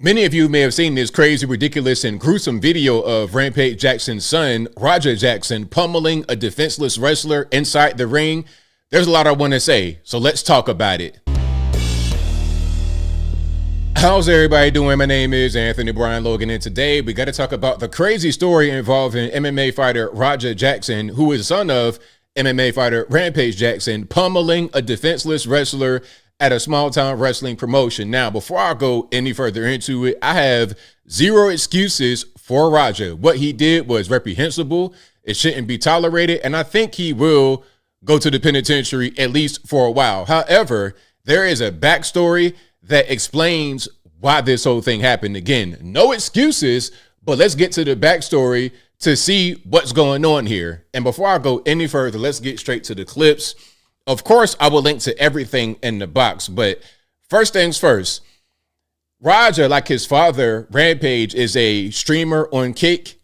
Many of you may have seen this crazy, ridiculous, and gruesome video of Rampage Jackson's son, Roger Jackson, pummeling a defenseless wrestler inside the ring. There's a lot I want to say, so let's talk about it. How's everybody doing? My name is Anthony Brian Logan, and today we got to talk about the crazy story involving MMA fighter Roger Jackson, who is son of MMA fighter Rampage Jackson, pummeling a defenseless wrestler at a small-town wrestling promotion. Now, before I go any further into it, I have zero excuses for Roger. What he did was reprehensible. It shouldn't be tolerated, and I think he will go to the penitentiary at least for a while. However, there is a backstory that explains why this whole thing happened. Again, no excuses, but let's get to the backstory to see what's going on here. And before I go any further, let's get straight to the clips. Of course, I will link to everything in the box, but first things first, Roger, like his father, Rampage, is a streamer on Kick,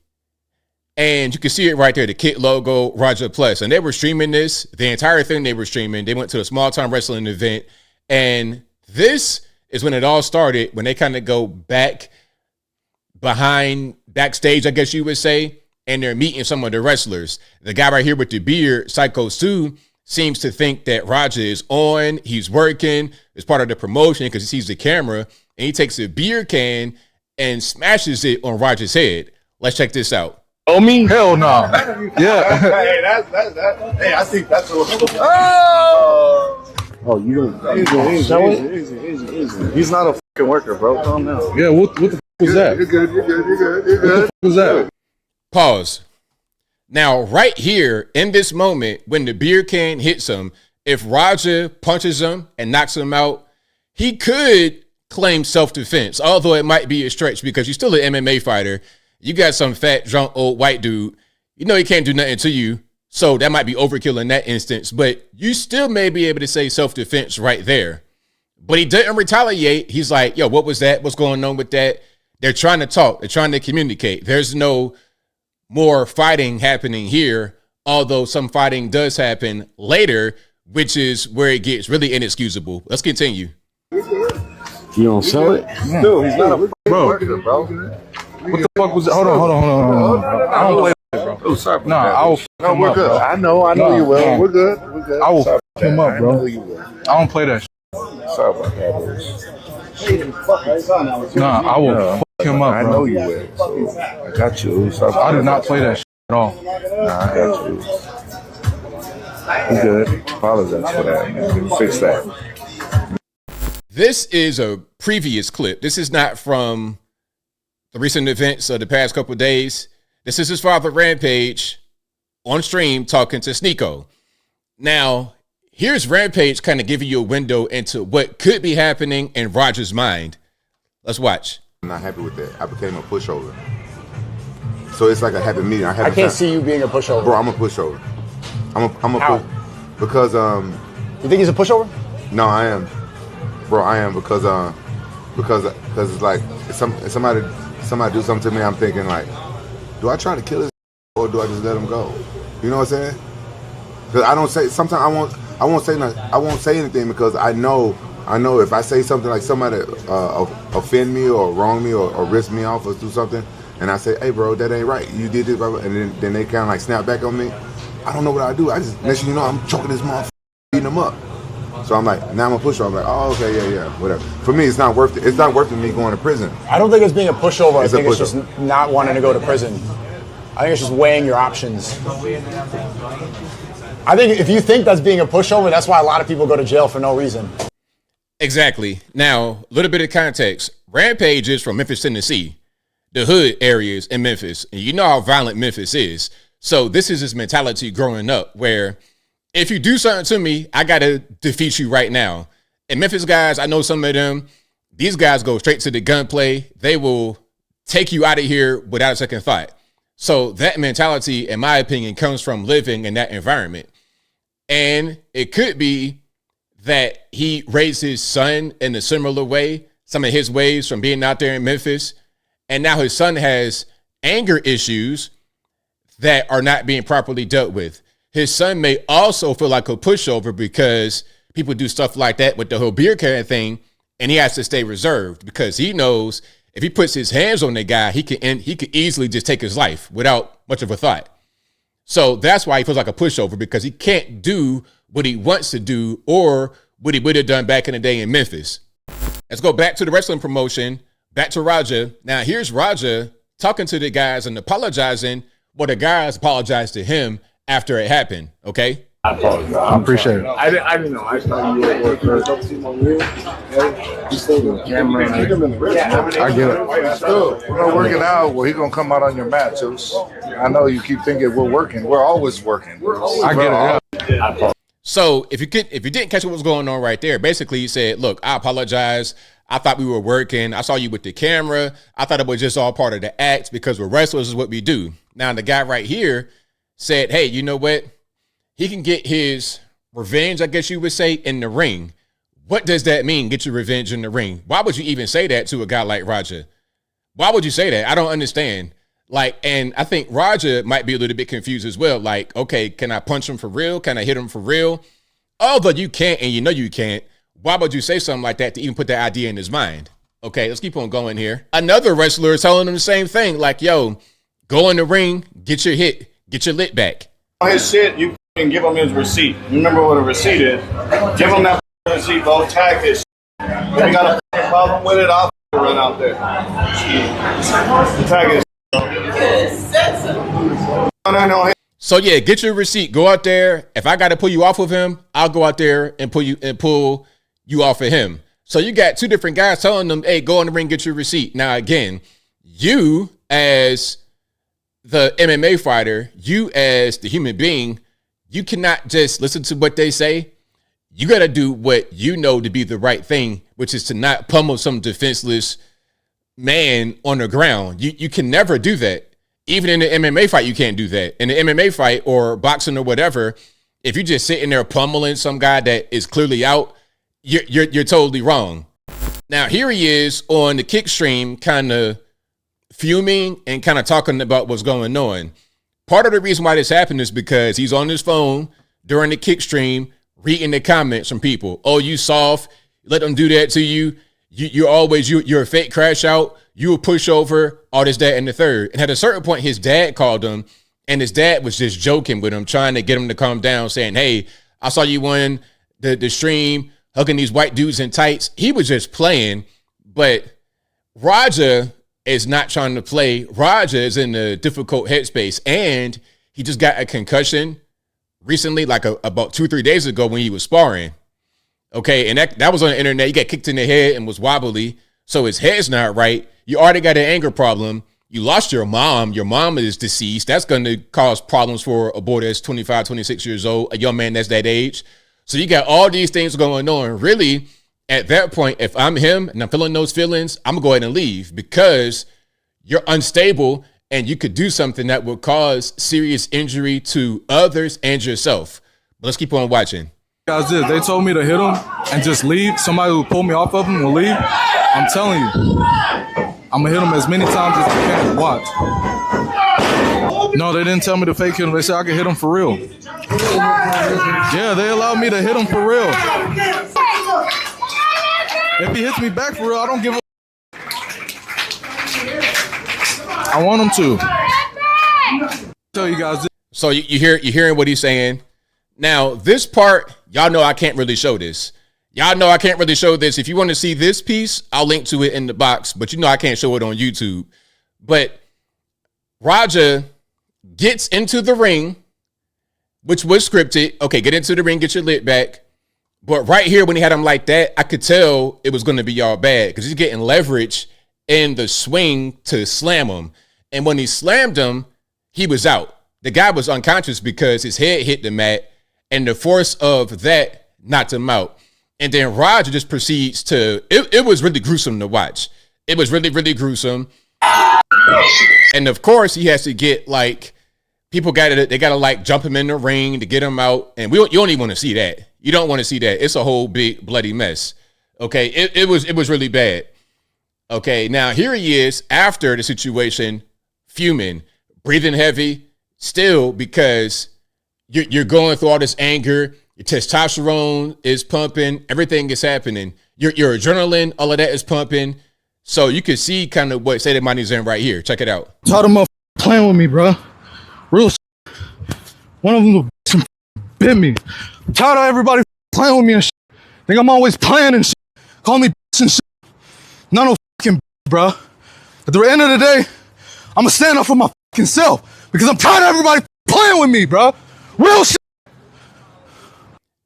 and you can see it right there, the Kick logo, Roger Plus, and they were streaming this, the entire thing they were streaming. They went to a small-time wrestling event, and this is when it all started, when they kind of go backstage, I guess you would say, and they're meeting some of the wrestlers. The guy right here with the beard, Psycho Sue, seems to think that Roger is on, he's working, it's part of the promotion because he sees the camera, and he takes a beer can and smashes it on Roger's head. Let's check this out. Oh, me? Hell no. Yeah. Hey, hey, I think that's a little. Oh, you don't show it? Easy. He's not a fucking worker, bro. Calm down. Yeah, what the was that? You're good. What the was that? Pause. Now, right here in this moment, when the beer can hits him, if Roger punches him and knocks him out, he could claim self-defense, although it might be a stretch because you're still an MMA fighter. You got some fat, drunk, old white dude. You know he can't do nothing to you, so that might be overkill in that instance, but you still may be able to say self-defense right there. But he didn't retaliate. He's like, yo, what was that? What's going on with that? They're trying to talk. They're trying to communicate. There's no more fighting happening here, although some fighting does happen later, which is where it gets really inexcusable. Let's continue. You don't sell it? Yeah. Dude, he's not a bro. worker, bro. What the fuck was it? Hold on. I don't play that, bro. Oh, sorry. No, I will fuck him we're up, good. bro. I know you will. No. We're good. I will fuck him up, I bro. know you will. I don't play that shit. Sorry about that, bro. Nah, I will fuck him up, bro. I know you will. So I got you. I do not play that shit at all. Nah, I got you. You good. Apologize for that. Fix that. This is a previous clip. This is not from the recent events of the past couple of days. This is his father, Rampage, on stream talking to Sneeko. Now, here's Rampage kind of giving you a window into what could be happening in Roger's mind. Let's watch. I'm not happy with that. I became a pushover. So it's like a happy medium. I can't see you being a pushover. Bro, I'm a pushover. I'm a How? because You think he's a pushover? no, I am. Bro, I am because it's like if somebody do something to me, I'm thinking like, do I try to kill this or do I just let him go? You know what I'm saying? Because I don't say, sometimes I won't say nothing. I won't say anything because I know if I say something like somebody offend me or wrong me or risk me off or do something, and I say, hey bro, that ain't right. You did this, blah, blah, and then they kind of like snap back on me. I don't know what I do. I just, next thing you know, I'm choking this motherfucker, beating him up. So I'm like, now I'm a pushover. I'm like, oh, okay, yeah, whatever. For me, it's not worth it. It's not worth it me going to prison. I don't think it's being a pushover. I think it's pushover. just not wanting to go to prison. I think it's just weighing your options. I think if you think that's being a pushover, that's why a lot of people go to jail for no reason. Exactly. Now, a little bit of context. Rampage is from Memphis, Tennessee, the hood areas in Memphis. And you know how violent Memphis is. So this is his mentality growing up where if you do something to me, I got to defeat you right now. And Memphis guys, I know some of them, these guys go straight to the gunplay. They will take you out of here without a second thought. So that mentality, in my opinion, comes from living in that environment. And it could be that he raised his son in a similar way, some of his ways from being out there in Memphis. And now his son has anger issues that are not being properly dealt with. His son may also feel like a pushover because people do stuff like that with the whole beer can thing, and he has to stay reserved because he knows if he puts his hands on the guy, he could easily just take his life without much of a thought. So that's why he feels like a pushover, because he can't do what he wants to do or what he would have done back in the day in Memphis. Let's go back to the wrestling promotion, back to Raja. Now here's Raja talking to the guys and apologizing. Well, the guys apologized to him after it happened. Okay. I appreciate it. I didn't know. I thought you were first. Camera. I get it. We're gonna work it out. Well, he's gonna come out on your mat. So I know you keep thinking we're working. We're always working. I get it. Yeah. So if you didn't catch what was going on right there, basically he said, look, I apologize. I thought we were working. I saw you with the camera. I thought it was just all part of the act because we're wrestlers is what we do. Now the guy right here said, hey, you know what? He can get his revenge, I guess you would say, in the ring. What does that mean, get your revenge in the ring? Why would you even say that to a guy like Raja? Why would you say that? I don't understand. Like, and I think Raja might be a little bit confused as well. Like, okay, can I punch him for real? Can I hit him for real? Although you can't, and you know you can't, why would you say something like that to even put that idea in his mind? Okay, let's keep on going here. Another wrestler is telling him the same thing. Like, yo, go in the ring, get your hit, get your lit back. His shit, you can give him his receipt. Remember what a receipt is. Give him that receipt, bro. Tag his shit. If you got a problem with it, I'll run out there. Tag his shit. No. So yeah, get your receipt. Go out there. If I got to pull you off of him, I'll go out there and pull you off of him. So you got two different guys telling them, hey, go in the ring, get your receipt. Now, again, you as the MMA fighter, you as the human being, you cannot just listen to what they say. You got to do what you know to be the right thing, which is to not pummel some defenseless man on the ground. You can never do that. Even in an MMA fight, you can't do that. In an MMA fight or boxing or whatever, if you're just sitting there pummeling some guy that is clearly out, you're totally wrong. Now, here he is on the kick stream, kind of fuming and kind of talking about what's going on. Part of the reason why this happened is because he's on his phone during the kick stream, reading the comments from people. Oh, you soft. Let them do that to you. You're a fake crash out. You a pushover, all this, that, and the third. And at a certain point, his dad called him, and his dad was just joking with him, trying to get him to calm down, saying, hey, I saw you on the stream hugging these white dudes in tights. He was just playing, but Raja is not trying to play. Raja is in a difficult headspace, and he just got a concussion recently, like about 2-3 days ago when he was sparring. Okay, and that was on the internet. He got kicked in the head and was wobbly, so his head's not right. You already got an anger problem. You lost your mom. Your mom is deceased. That's going to cause problems for a boy that's 25, 26 years old, a young man that's that age. So you got all these things going on. Really, at that point, if I'm him and I'm feeling those feelings, I'm going to go ahead and leave because you're unstable and you could do something that would cause serious injury to others and yourself. But let's keep on watching. Guys, they told me to hit him and just leave. Somebody who pulled me off of him will leave. I'm telling you, I'm gonna hit him as many times as I can. Watch. No, they didn't tell me to fake hit him. They said I could hit him for real. Yeah, they allowed me to hit him for real. If he hits me back for real, I don't give a. I want him to. Tell you guys. So you're hearing what he's saying. Now, this part, y'all know I can't really show this. Y'all know I can't really show this. If you want to see this piece, I'll link to it in the box, but you know I can't show it on YouTube. But Raja gets into the ring, which was scripted. Okay, get into the ring, get your lit back. But right here, when he had him like that, I could tell it was going to be all bad because he's getting leverage in the swing to slam him. And when he slammed him, he was out. The guy was unconscious because his head hit the mat, and the force of that knocked him out. And then Raja just proceeds to, it was really gruesome to watch. It was really, really gruesome. And of course, he has to get like, people they got to like jump him in the ring to get him out. And you don't even want to see that. You don't want to see that. It's a whole big bloody mess. Okay, it was really bad. Okay, now here he is after the situation, fuming, breathing heavy, still because you're going through all this anger. Your testosterone is pumping. Everything is happening. Your adrenaline, all of that is pumping. So you can see kind of what State of Mind is in right here. Check it out. Tired of motherfuckers playing with me, bro. Real shit. One of them bit me. I'm tired of everybody playing with me and shit. Think I'm always playing and shit. Call me and shit. Not no fucking bro. At the end of the day, I'ma stand up for my fucking self because I'm tired of everybody playing with me, bro. Real shit.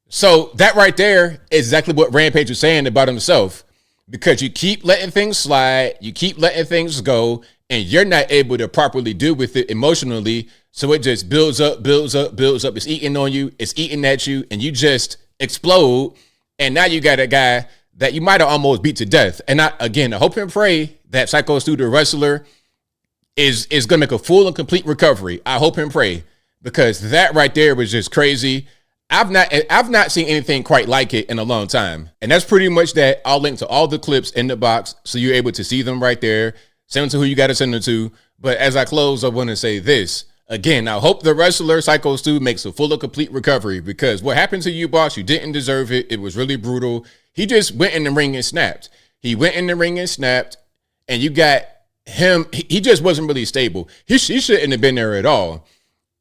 So that right there is exactly what Rampage was saying about himself, because you keep letting things slide, you keep letting things go, and you're not able to properly deal with it emotionally. So it just builds up, builds up, builds up. It's eating on you, it's eating at you, and you just explode. And now you got a guy that you might have almost beat to death. And I hope and pray that Psycho Stu, the wrestler, is going to make a full and complete recovery. I hope and pray, because that right there was just crazy. I've not seen anything quite like it in a long time. And that's pretty much that. I'll link to all the clips in the box so you're able to see them right there. Send them to who you got to send them to. But as I close, I want to say this. Again, I hope the wrestler Psycho Stu makes a full and complete recovery, because what happened to you, boss, you didn't deserve it. It was really brutal. He just went in the ring and snapped. He went in the ring and snapped, and you got him. He just wasn't really stable. He shouldn't have been there at all.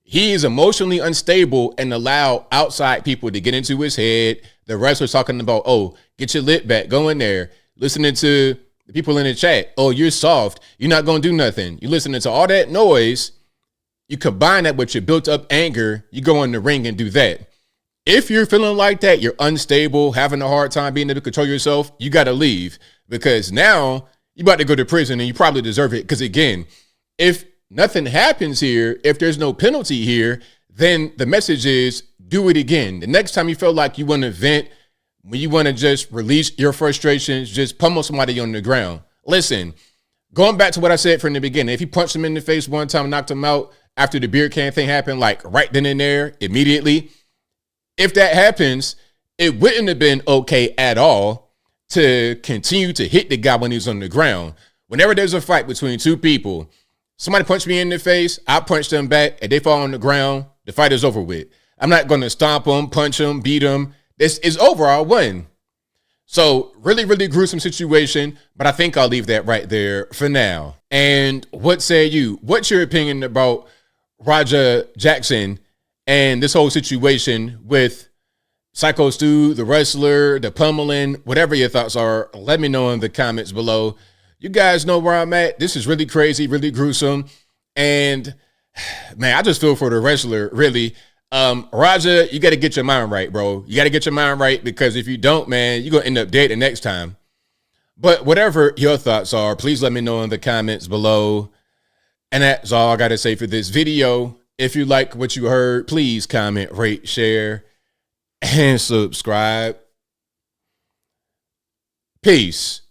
He is emotionally unstable and allow outside people to get into his head. The wrestler's talking about, oh, get your lip back, go in there. Listening to the people in the chat, oh, you're soft, you're not going to do nothing. You're listening to all that noise. You combine that with your built up anger, you go in the ring and do that. If you're feeling like that, you're unstable, having a hard time being able to control yourself, you got to leave, because now you're about to go to prison and you probably deserve it. Because again, if nothing happens here, if there's no penalty here, then the message is do it again. The next time you feel like you want to vent, when you want to just release your frustrations, just pummel somebody on the ground. Listen, going back to what I said from the beginning, if you punched him in the face one time, knocked him out after the beer can thing happened, like right then and there, immediately, if that happens, it wouldn't have been okay at all to continue to hit the guy when he's on the ground. Whenever there's a fight between two people, somebody punched me in the face, I punch them back, and they fall on the ground, the fight is over with. I'm not going to stomp them, punch them, beat them. This is over. I won. So really, really gruesome situation, but I think I'll leave that right there for now. And what say you? What's your opinion about Roger Jackson and this whole situation with Psycho Stu, the wrestler, the pummeling, whatever your thoughts are, let me know in the comments below. You guys know where I'm at. This is really crazy, really gruesome. And man, I just feel for the wrestler, really. Roger, you got to get your mind right, bro. You got to get your mind right, because if you don't, man, you're going to end up dead the next time. But whatever your thoughts are, please let me know in the comments below. And that's all I got to say for this video. If you like what you heard, please comment, rate, share, and subscribe. Peace.